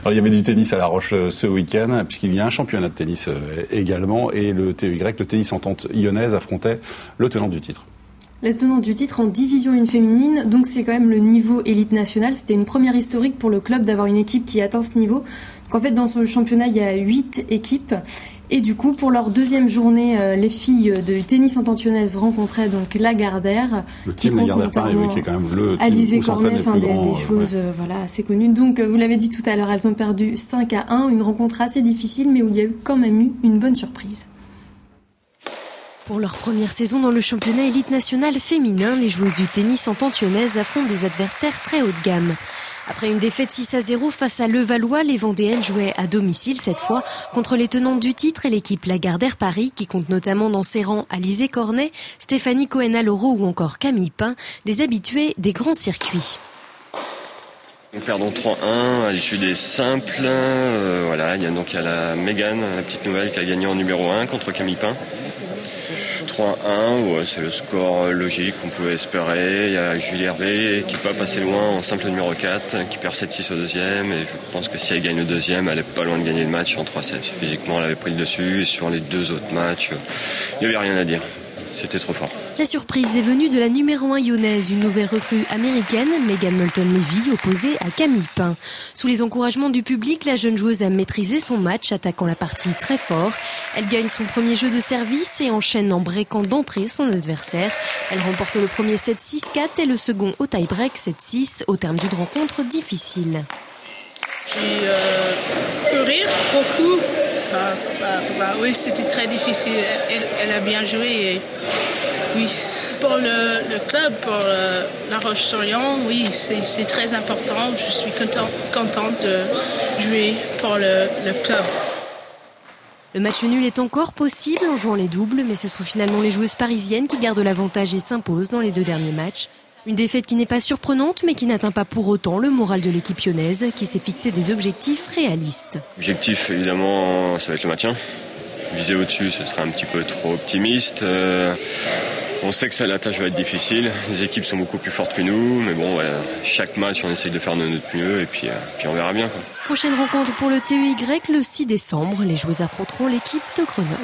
Alors, il y avait du tennis à La Roche ce week-end, puisqu'il y a un championnat de tennis également, et le TEY, le Tennis Entente Lyonnaise, affrontait le tenant du titre. Le tenant du titre en division 1 féminine, donc c'est quand même le niveau élite nationale. C'était une première historique pour le club d'avoir une équipe qui atteint ce niveau. Donc en fait, dans ce championnat, il y a 8 équipes. Et du coup, pour leur deuxième journée, les filles de tennis Entente Lyonnaise rencontraient donc Lagardère. Le team Lagardère Paris, oui, qui est quand même le team Alizé Cornet, des choses voilà, assez connues. Donc, vous l'avez dit tout à l'heure, elles ont perdu 5-1. Une rencontre assez difficile, mais où il y a quand même eu une bonne surprise. Pour leur première saison dans le championnat élite national féminin, les joueuses du tennis Entente Lyonnaise affrontent des adversaires très haut de gamme. Après une défaite 6-0 face à Levallois, les Vendéennes jouaient à domicile cette fois contre les tenantes du titre et l'équipe Lagardère Paris qui compte notamment dans ses rangs Alizé Cornet, Stéphanie Cohen-Aloro ou encore Camille Pain, des habitués des grands circuits. Nous perdons 3-1 à l'issue des simples. Voilà, il y a la Mégane, la petite nouvelle, qui a gagné en numéro 1 contre Camille Pain. 3-1, ouais, c'est le score logique qu'on pouvait espérer. Il y a Julie Hervé qui peut passer loin en simple numéro 4, qui perd 7-6 au deuxième. Et je pense que si elle gagne le deuxième, elle est pas loin de gagner le match en 3-7. Physiquement, elle avait pris le dessus. Et sur les deux autres matchs, il n'y avait rien à dire. C'était trop fort. La surprise est venue de la numéro 1 lyonnaise, une nouvelle recrue américaine, Megan Moulton-Levy, opposée à Camille Pain. Sous les encouragements du public, la jeune joueuse a maîtrisé son match, attaquant la partie très fort. Elle gagne son premier jeu de service et enchaîne en breakant d'entrée son adversaire. Elle remporte le premier 7-6-4 et le second au tie-break 7-6, au terme d'une rencontre difficile. J'ai pu rire beaucoup. Oui, c'était très difficile. Elle a bien joué. Et, oui, pour le club, pour La Roche-sur-Yon, oui, c'est très important. Je suis contente de jouer pour le club. Le match nul est encore possible en jouant les doubles, mais ce sont finalement les joueuses parisiennes qui gardent l'avantage et s'imposent dans les deux derniers matchs. Une défaite qui n'est pas surprenante, mais qui n'atteint pas pour autant le moral de l'équipe lyonnaise, qui s'est fixé des objectifs réalistes. Objectif, évidemment, ça va être le maintien. Viser au-dessus, ce serait un petit peu trop optimiste. On sait que la tâche va être difficile. Les équipes sont beaucoup plus fortes que nous, mais bon, chaque match, on essaye de faire de notre mieux, et puis on verra bien, quoi. Prochaine rencontre pour le TEY le 6 décembre. Les joueuses affronteront l'équipe de Grenoble.